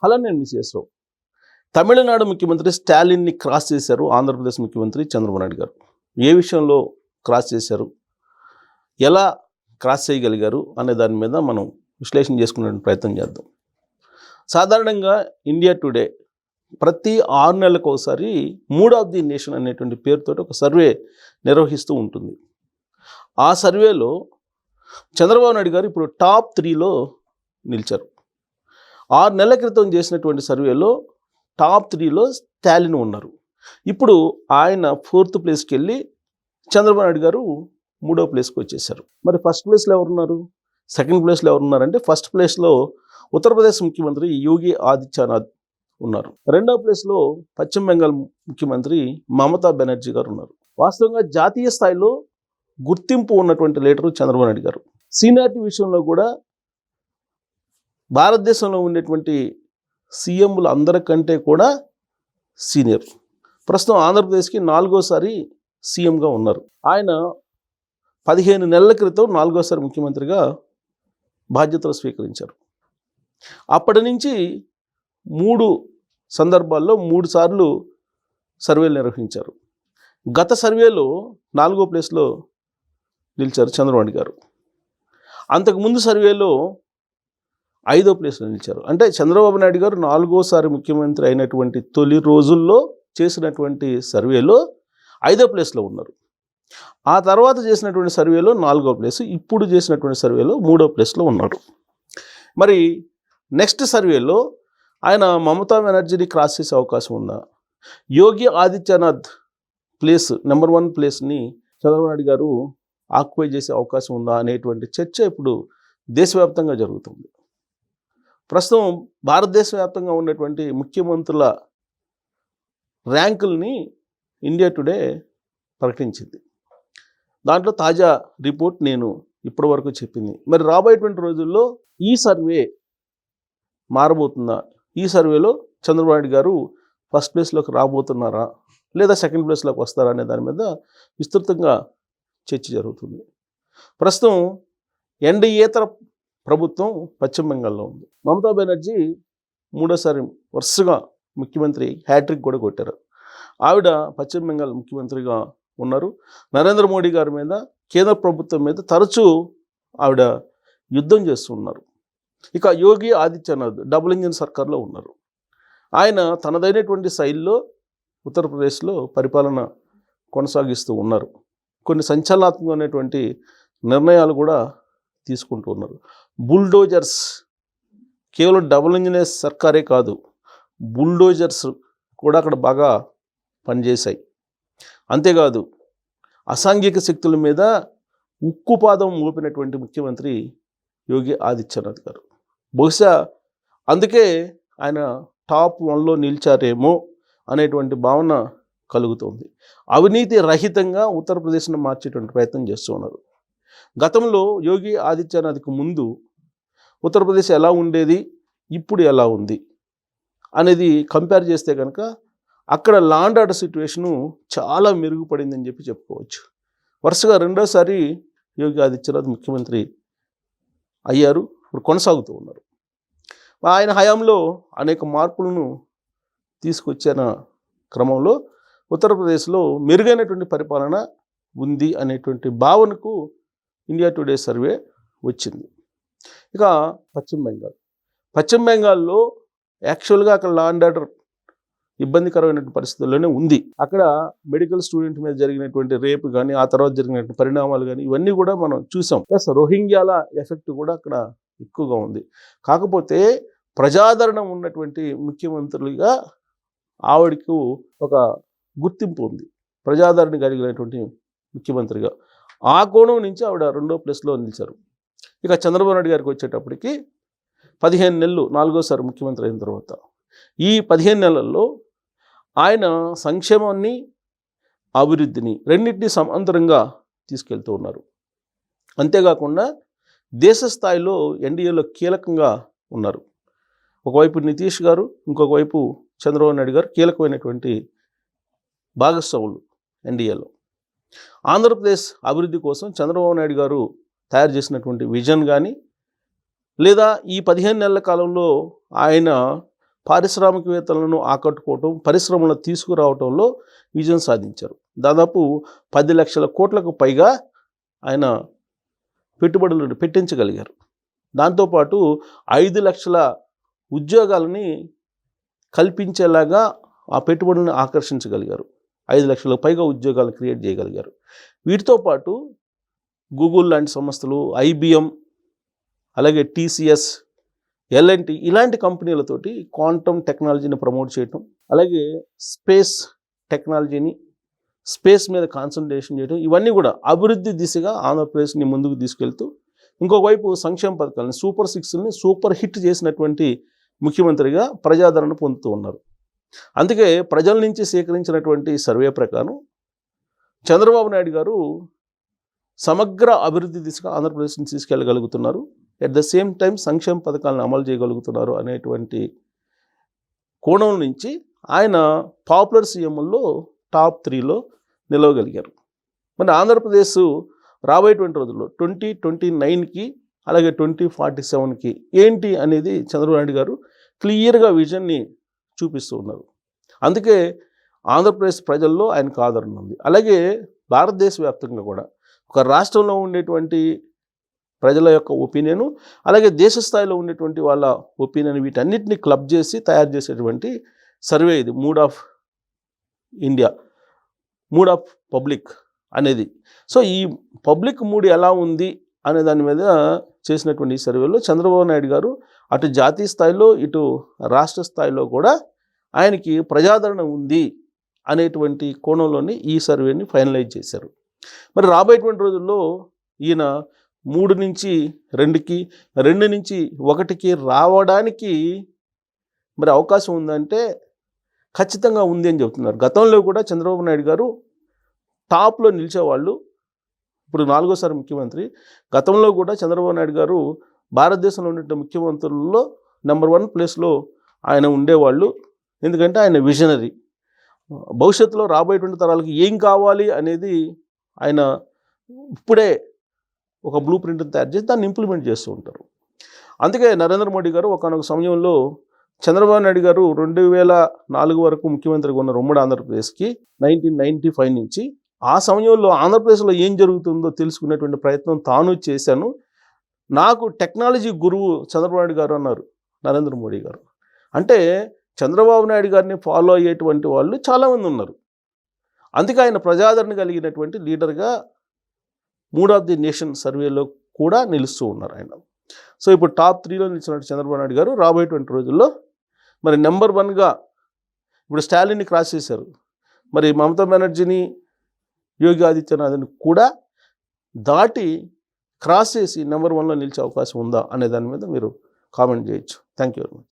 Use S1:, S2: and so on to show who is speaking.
S1: అలా నేను మిస్ రావు. తమిళనాడు ముఖ్యమంత్రి స్టాలిన్ని క్రాస్ చేశారు ఆంధ్రప్రదేశ్ ముఖ్యమంత్రి చంద్రబాబు నాయుడు గారు. ఏ విషయంలో క్రాస్ చేశారు, ఎలా క్రాస్ చేయగలిగారు అనే దాని మీద మనం విశ్లేషణ చేసుకునే ప్రయత్నం చేద్దాం. సాధారణంగా ఇండియా టుడే ప్రతి 6 నెలలకు ఒకసారి మూడ్ ఆఫ్ ది నేషన్ అనేటువంటి పేరుతో ఒక సర్వే నిర్వహిస్తూ ఉంటుంది. ఆ సర్వేలో చంద్రబాబు నాయుడు గారు ఇప్పుడు టాప్ 3లో నిలిచారు. 6 నెలల క్రితం చేసినటువంటి సర్వేలో టాప్ 3లో స్టాలిన్ ఉన్నారు. ఇప్పుడు ఆయన 4th ప్లేస్కి వెళ్ళి చంద్రబాబు నాయుడు గారు 3వ ప్లేస్కి వచ్చేసారు. మరి ఫస్ట్ ప్లేస్లో ఎవరున్నారు, సెకండ్ ప్లేస్లో ఎవరున్నారంటే ఫస్ట్ ప్లేస్లో ఉత్తరప్రదేశ్ ముఖ్యమంత్రి యోగి ఆదిత్యనాథ్ ఉన్నారు. 2వ ప్లేస్లో పశ్చిమ బెంగాల్ ముఖ్యమంత్రి మమతా బెనర్జీ గారు ఉన్నారు. వాస్తవంగా జాతీయ స్థాయిలో గుర్తింపు ఉన్నటువంటి లీడరు చంద్రబాబు నాయుడు గారు. సీనియారిటీ విషయంలో కూడా భారతదేశంలో ఉండేటువంటి సీఎంలు అందరికంటే కూడా సీనియర్. ప్రస్తుతం ఆంధ్రప్రదేశ్కి 4వసారి సీఎంగా ఉన్నారు. ఆయన 15 నెలల క్రితం 4వసారి ముఖ్యమంత్రిగా బాధ్యతలు స్వీకరించారు. అప్పటి నుంచి 3 సందర్భాల్లో 3 సార్లు సర్వేలు నిర్వహించారు. గత సర్వేలో 4వ ప్లేస్లో నిలిచారు చంద్రబాబు నాయుడు గారు. అంతకుముందు సర్వేలో 5వ ప్లేస్లో నిలిచారు. అంటే చంద్రబాబు నాయుడు గారు 4వసారి ముఖ్యమంత్రి అయినటువంటి తొలి రోజుల్లో చేసినటువంటి సర్వేలో 5వ ప్లేస్లో ఉన్నారు. ఆ తర్వాత చేసినటువంటి సర్వేలో 4వ ప్లేస్, ఇప్పుడు చేసినటువంటి సర్వేలో 3వ ప్లేస్లో ఉన్నారు. మరి నెక్స్ట్ సర్వేలో ఆయన మమతా బెనర్జీని క్రాస్ చేసే అవకాశం ఉందా, యోగి ఆదిత్యనాథ్ ప్లేస్ నెంబర్ 1 ప్లేస్ని చంద్రబాబు నాయుడు గారు ఆక్యుపై చేసే అవకాశం ఉందా అనేటువంటి చర్చ ఇప్పుడు దేశవ్యాప్తంగా జరుగుతుంది. ప్రస్తుతం భారతదేశ వ్యాప్తంగా ఉన్నటువంటి ముఖ్యమంత్రుల ర్యాంకుల్ని ఇండియా టుడే ప్రకటించింది. దాంట్లో తాజా రిపోర్ట్ నేను ఇప్పటి వరకు చెప్పింది. మరి రాబోయేటువంటి రోజుల్లో ఈ సర్వే మారబోతుందా, ఈ సర్వేలో చంద్రబాబు నాయుడు గారు ఫస్ట్ ప్లేస్లోకి రాబోతున్నారా లేదా సెకండ్ ప్లేస్లోకి వస్తారా అనే దాని మీద విస్తృతంగా చర్చ జరుగుతుంది. ప్రస్తుతం ఎన్డీఏతర ప్రభుత్వం పశ్చిమ బెంగాల్లో ఉంది. మమతా బెనర్జీ 3వసారి వరుసగా ముఖ్యమంత్రి హ్యాట్రిక్ కూడా కొట్టారు. ఆవిడ పశ్చిమ బెంగాల్ ముఖ్యమంత్రిగా ఉన్నారు. నరేంద్ర మోడీ గారి మీద, కేంద్ర ప్రభుత్వం మీద తరచూ ఆవిడ యుద్ధం చేస్తున్నారు. ఇక యోగి ఆదిత్యనాథ్ డబుల్ ఇంజిన్ సర్కార్లో ఉన్నారు. ఆయన తనదైనటువంటి శైలిలో ఉత్తరప్రదేశ్లో పరిపాలన కొనసాగిస్తూ ఉన్నారు. కొన్ని సంచలనాత్మకమైనటువంటి నిర్ణయాలు కూడా తీసుకుంటూ ఉన్నారు. బుల్డోజర్స్, కేవలం డబుల్ ఇంజిన్ సర్కారే కాదు, బుల్డోజర్స్ కూడా అక్కడ బాగా పనిచేశాయి. అంతేకాదు అసాంఘిక శక్తుల మీద ఉక్కుపాదం మోపినటువంటి ముఖ్యమంత్రి యోగి ఆదిత్యనాథ్ గారు. బహుశా అందుకే ఆయన టాప్ 1లో నిలిచారేమో అనేటువంటి భావన కలుగుతోంది. అవినీతి రహితంగా ఉత్తరప్రదేశ్ను మార్చేటువంటి ప్రయత్నం చేస్తూ ఉన్నారు. గతంలో యోగి ఆదిత్యనాథ్కు ముందు ఉత్తరప్రదేశ్ ఎలా ఉండేది, ఇప్పుడు ఎలా ఉంది అనేది కంపేర్ చేస్తే కనుక అక్కడ లా అండ్ ఆర్డర్ సిచ్యువేషను చాలా మెరుగుపడిందని చెప్పుకోవచ్చు. వరుసగా 2వసారి యోగి ఆదిత్యనాథ్ ముఖ్యమంత్రి అయ్యారు, ఇప్పుడు కొనసాగుతూ ఉన్నారు. ఆయన హయాంలో అనేక మార్పులను తీసుకొచ్చిన క్రమంలో ఉత్తరప్రదేశ్లో మెరుగైనటువంటి పరిపాలన ఉంది అనేటువంటి భావనకు ఇండియా టుడే సర్వే వచ్చింది. ఇక పశ్చిమ బెంగాల్లో యాక్చువల్గా అక్కడ లా అండ్ ఆర్డర్ ఇబ్బందికరమైనటువంటి పరిస్థితుల్లోనే ఉంది. అక్కడ మెడికల్ స్టూడెంట్ మీద జరిగినటువంటి రేపు కానీ, ఆ తర్వాత జరిగినటువంటి పరిణామాలు కానీ ఇవన్నీ కూడా మనం చూసాం. ప్లస్ రోహింగ్యాల ఎఫెక్ట్ కూడా అక్కడ ఎక్కువగా ఉంది. కాకపోతే ప్రజాదరణ ఉన్నటువంటి ముఖ్యమంత్రులుగా ఆవిడకు ఒక గుర్తింపు ఉంది, ప్రజాదరణ కలిగినటువంటి ముఖ్యమంత్రిగా. ఆ కోణం నుంచి ఆవిడ 2వ ప్లేస్లో నిలిచారు. ఇక చంద్రబాబు నాయుడు గారికి వచ్చేటప్పటికి 15 నెలలు 4వసారి ముఖ్యమంత్రి అయిన తర్వాత ఈ 15 నెలల్లో ఆయన సంక్షేమాన్ని, అభివృద్ధిని రెండింటినీ సమాంతరంగా తీసుకెళ్తూ ఉన్నారు. అంతేకాకుండా దేశ స్థాయిలో ఎన్డీఏలో కీలకంగా ఉన్నారు. ఒకవైపు నితీష్ గారు, ఇంకొక వైపు చంద్రబాబు నాయుడు గారు కీలకమైనటువంటి భాగస్వాములు ఎన్డీఏలో. ఆంధ్రప్రదేశ్ అభివృద్ధి కోసం చంద్రబాబు నాయుడు గారు తయారు చేసినటువంటి విజన్ కానీ, లేదా ఈ 15 నెలల కాలంలో ఆయన పారిశ్రామికవేత్తలను ఆకట్టుకోవటం, పరిశ్రమలను తీసుకురావటంలో విజయం సాధించారు. దాదాపు 10 లక్షల కోట్లకు పైగా ఆయన పెట్టుబడులు పెట్టించగలిగారు. దాంతోపాటు 5 లక్షల ఉద్యోగాలని కల్పించేలాగా ఆ పెట్టుబడులను ఆకర్షించగలిగారు. 5 లక్షలకు పైగా ఉద్యోగాలు క్రియేట్ చేయగలిగారు. వీటితో పాటు గూగుల్ లాంటి సంస్థలు, IBM, అలాగే TCS, L&T ఇలాంటి కంపెనీలతోటి క్వాంటమ్ టెక్నాలజీని ప్రమోట్ చేయటం, అలాగే స్పేస్ టెక్నాలజీని, స్పేస్ మీద కాన్సన్ట్రేషన్ చేయడం, ఇవన్నీ కూడా అభివృద్ధి దిశగా ఆంధ్రప్రదేశ్ని ముందుకు తీసుకెళ్తూ ఇంకోవైపు సంక్షేమ పథకాలని సూపర్ 6ని సూపర్ హిట్ చేసినటువంటి ముఖ్యమంత్రిగా ప్రజాదరణ పొందుతూ ఉన్నారు. అందుకే ప్రజల నుంచి సేకరించినటువంటి సర్వే ప్రకారం చంద్రబాబు నాయుడు గారు సమగ్ర అభివృద్ధి దిశగా ఆంధ్రప్రదేశ్ని తీసుకెళ్ళగలుగుతున్నారు. ఎట్ ద సేమ్ టైం సంక్షేమ పథకాలను అమలు చేయగలుగుతున్నారు అనేటువంటి కోణం నుంచి ఆయన పాపులర్ సీఎంల్లో టాప్ 3లో నిలవగలిగారు. మరి ఆంధ్రప్రదేశ్ రాబోయేటువంటి రోజుల్లో 2029కి అలాగే 2047కి ఏంటి అనేది చంద్రబాబు నాయుడు గారు క్లియర్గా విజన్ని చూపిస్తూ ఉన్నారు. అందుకే ఆంధ్రప్రదేశ్ ప్రజల్లో ఆయనకు ఆదరణ ఉంది. అలాగే భారతదేశ వ్యాప్తంగా కూడా ఒక రాష్ట్రంలో ఉండేటువంటి ప్రజల యొక్క ఒపీనియను, అలాగే దేశ స్థాయిలో ఉండేటువంటి వాళ్ళ ఒపీనియన్, వీటన్నిటిని క్లబ్ చేసి తయారు చేసేటువంటి సర్వే ఇది. Mood of India, mood of public అనేది. సో ఈ పబ్లిక్ మూడ్ ఎలా ఉంది అనే దాని మీద చేసినటువంటి ఈ సర్వేలో చంద్రబాబు నాయుడు గారు అటు జాతీయ స్థాయిలో ఇటు రాష్ట్ర స్థాయిలో కూడా ఆయనకి ప్రజాదరణ ఉంది అనేటువంటి కోణంలోని ఈ సర్వేని ఫైనలైజ్ చేశారు. మరి రాబోయేటువంటి రోజుల్లో ఈయన 3 నుంచి 2కి, 2 నుంచి 1కి రావడానికి మరి అవకాశం ఉందంటే ఖచ్చితంగా ఉంది అని చెబుతున్నారు. గతంలో కూడా చంద్రబాబు నాయుడు గారు టాప్లో నిలిచేవాళ్ళు. ఇప్పుడు 4వ ముఖ్యమంత్రి. గతంలో కూడా చంద్రబాబు నాయుడు గారు భారతదేశంలో ఉండే ముఖ్యమంత్రుల్లో నెంబర్ 1 ప్లేస్లో ఆయన ఉండేవాళ్ళు. ఎందుకంటే ఆయన విజనరీ. భవిష్యత్తులో రాబోయేటువంటి తరాలకి ఏం కావాలి అనేది ఆయన ఇప్పుడే ఒక బ్లూ ప్రింట్ని తయారు చేసి దాన్ని ఇంప్లిమెంట్ చేస్తూ ఉంటారు. అందుకే నరేంద్ర మోడీ గారు ఒకానొక సమయంలో చంద్రబాబు నాయుడు గారు 2004 వరకు ముఖ్యమంత్రిగా ఉన్న ఉమ్మడి ఆంధ్రప్రదేశ్కి 1995 నుంచి ఆ సమయంలో ఆంధ్రప్రదేశ్లో ఏం జరుగుతుందో తెలుసుకునేటువంటి ప్రయత్నం తాను చేశాను. నాకు టెక్నాలజీ గురువు చంద్రబాబు నాయుడు గారు అన్నారు నరేంద్ర మోడీ గారు. అంటే చంద్రబాబు నాయుడు గారిని ఫాలో అయ్యేటువంటి వాళ్ళు చాలామంది ఉన్నారు. అందుకే ఆయన ప్రజాదరణ కలిగినటువంటి లీడర్గా మూడ్ ఆఫ్ ది నేషన్ సర్వేలో కూడా నిలుస్తూ ఉన్నారు ఆయన. సో ఇప్పుడు టాప్ 3లో నిలిచినట్టు చంద్రబాబు నాయుడు గారు రాబోయేటువంటి రోజుల్లో మరి నెంబర్ 1గా ఇప్పుడు స్టాలిన్ని క్రాస్ చేశారు. మరి మమతా బెనర్జీని, యోగి ఆదిత్యనాథ్ని కూడా దాటి క్రాస్ చేసి నెంబర్ 1లో నిలిచే అవకాశం ఉందా అనే దాని మీద మీరు కామెంట్ చేయొచ్చు. Thank you very much.